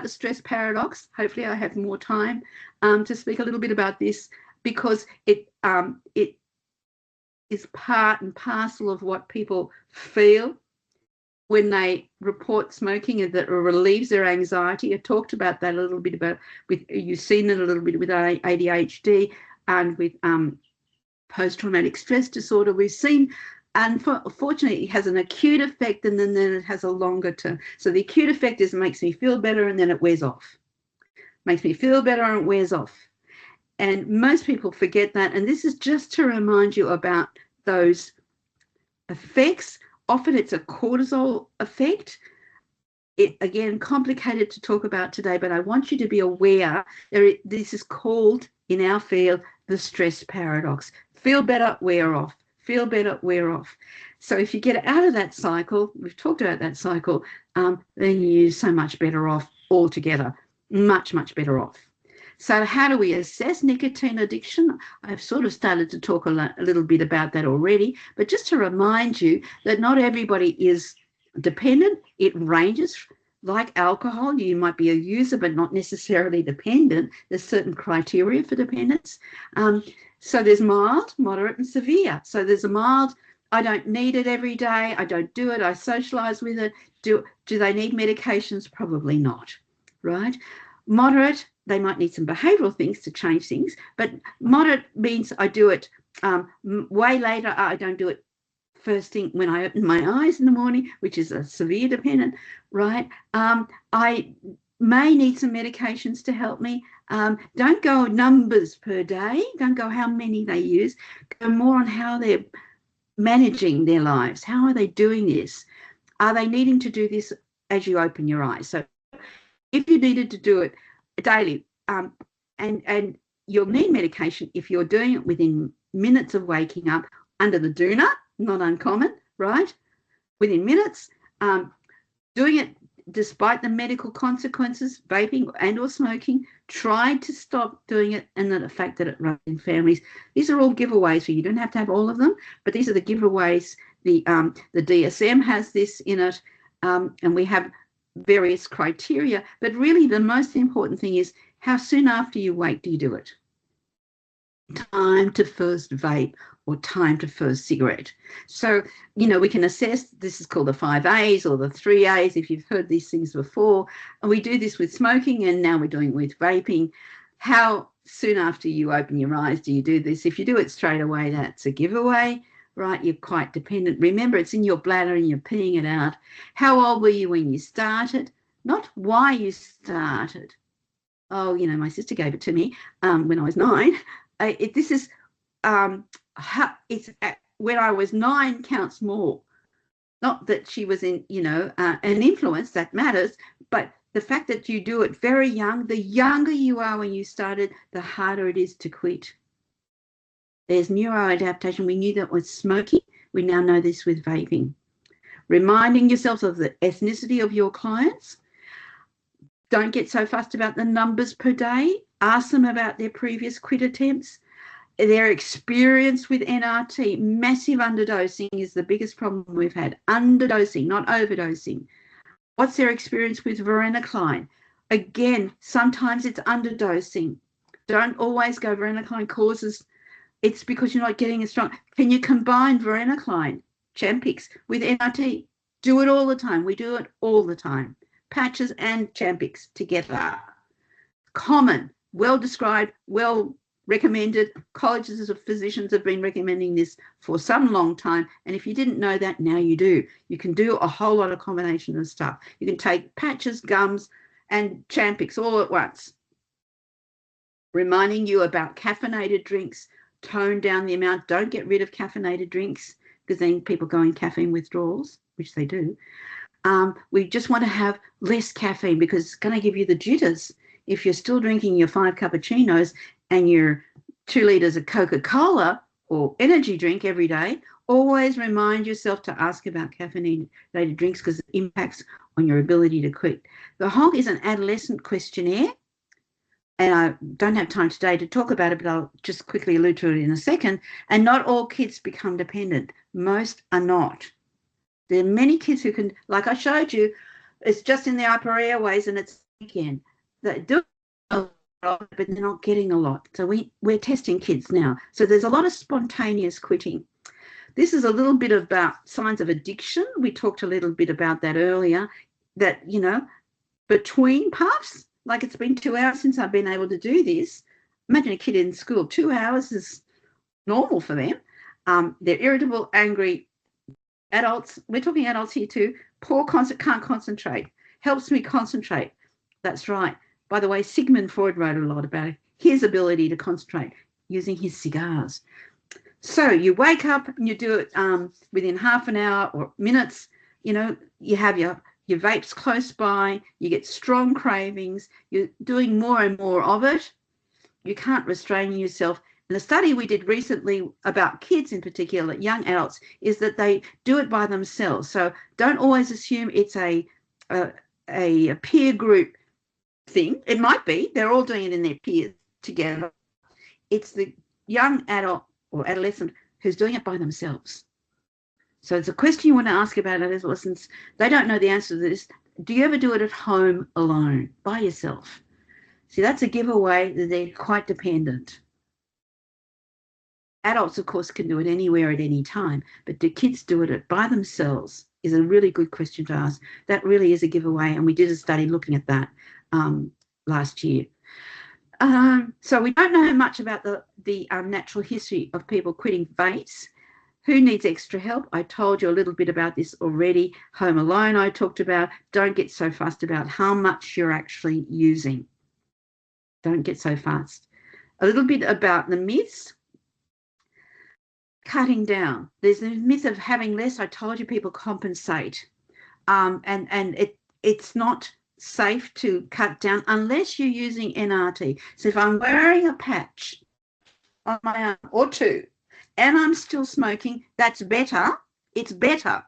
the stress paradox. Hopefully I have more time to speak a little bit about this, because it is part and parcel of what people feel when they report smoking, and that relieves their anxiety. I talked about that a little bit you've seen it a little bit with ADHD and with post-traumatic stress disorder. We've seen, unfortunately, it has an acute effect, and then it has a longer term. So the acute effect is it makes me feel better, and then it wears off. Makes me feel better and it wears off. And most people forget that. And this is just to remind you about those effects. Often it's a cortisol effect. It, again, complicated to talk about today, but I want you to be aware this is called, in our field, the stress paradox. Feel better, wear off. Feel better, wear off. So if you get out of that cycle, we've talked about that cycle, then you're so much better off altogether. Much, much better off. So how do we assess nicotine addiction? I've sort of started to talk a little bit about that already, but just to remind you that not everybody is dependent. It ranges. Like alcohol, you might be a user but not necessarily dependent. There's certain criteria for dependence. So there's mild, moderate, and severe. So there's a mild, I don't need it every day, I don't do it, I socialize with it. Do they need medications? Probably not, right? Moderate, they might need some behavioral things to change things, but moderate means I do it way later. I don't do it first thing when I open my eyes in the morning, which is a severe dependent, right? I may need some medications to help me. Don't go numbers per day. Don't go how many they use. Go more on how they're managing their lives. How are they doing this? Are they needing to do this as you open your eyes? So if you needed to do it daily, and you'll need medication if you're doing it within minutes of waking up under the doona, not uncommon, right? Within minutes, doing it despite the medical consequences, vaping and or smoking, try to stop doing it, and the fact that it runs in families. These are all giveaways for you. You don't have to have all of them, but these are the giveaways. The DSM has this in it, and we have various criteria, but really the most important thing is how soon after you wake do you do it? Time to first vape or time to first cigarette. So, we can assess, this is called the 5 A's or the 3 A's if you've heard these things before. And we do this with smoking, and now we're doing it with vaping. How soon after you open your eyes do you do this? If you do it straight away, that's a giveaway, right? You're quite dependent. Remember, it's in your bladder and you're peeing it out. How old were you when you started? Not why you started. Oh, my sister gave it to me when I was 9. When I was 9 counts more. Not that she was in, an influence, that matters, but the fact that you do it very young, the younger you are when you started, the harder it is to quit. There's neuroadaptation. We knew that with smoking. We now know this with vaping. Reminding yourself of the ethnicity of your clients. Don't get so fussed about the numbers per day. Ask them about their previous quit attempts. Their experience with NRT. Massive underdosing is the biggest problem we've had. Underdosing, not overdosing. What's their experience with varenicline? Again, sometimes it's underdosing. Don't always go varenicline causes. It's because you're not getting as strong. Can you combine varenicline, Champix, with NRT? Do it all the time. We do it all the time. Patches and Champix together. Common, well described, well recommended. Colleges of physicians have been recommending this for some long time. And if you didn't know that, now you do. You can do a whole lot of combination of stuff. You can take patches, gums, and Champix all at once. Reminding you about caffeinated drinks. Tone down the amount. Don't get rid of caffeinated drinks, because then people go in caffeine withdrawals, which they do. We just want to have less caffeine because it's going to give you the jitters. If you're still drinking your 5 cappuccinos and your 2 liters of Coca-Cola or energy drink every day, always remind yourself to ask about caffeinated drinks because it impacts on your ability to quit. The HOG is an adolescent questionnaire, and I don't have time today to talk about it, but I'll just quickly allude to it in a second. And not all kids become dependent. Most are not. There are many kids who can, like I showed you, it's just in the upper airways and it's again, they do a lot, but they're not getting a lot. So we're testing kids now. So there's a lot of spontaneous quitting. This is a little bit about signs of addiction. We talked a little bit about that earlier, that, you know, between puffs, like it's been 2 hours since I've been able to do this. Imagine a kid in school, 2 hours is normal for them. They're irritable, angry. Adults, we're talking adults here too. Can't concentrate. Helps me concentrate. That's right. By the way, Sigmund Freud wrote a lot about his ability to concentrate using his cigars. So you wake up and you do it within half an hour or minutes. You know, you have your vapes close by. You get strong cravings. You're doing more and more of it. You can't restrain yourself. And the study we did recently about kids in particular, young adults, is that they do it by themselves. So don't always assume it's a peer group thing. It might be. They're all doing it in their peers together. It's the young adult or adolescent who's doing it by themselves. So it's a question you want to ask about adolescents. They don't know the answer to this. Do you ever do it at home alone, by yourself? See, that's a giveaway that they're quite dependent. Adults, of course, can do it anywhere at any time, but do kids do it by themselves is a really good question to ask. That really is a giveaway, and we did a study looking at that last year. So we don't know much about the natural history of people quitting vapes. Who needs extra help? I told you a little bit about this already. Home alone, I talked about. Don't get so fussed about how much you're actually using. Don't get so fast. A little bit about the myths. Cutting down. There's the myth of having less. I told you people compensate. And it's not safe to cut down unless you're using NRT. So if I'm wearing a patch on my arm or two and I'm still smoking, that's better. It's better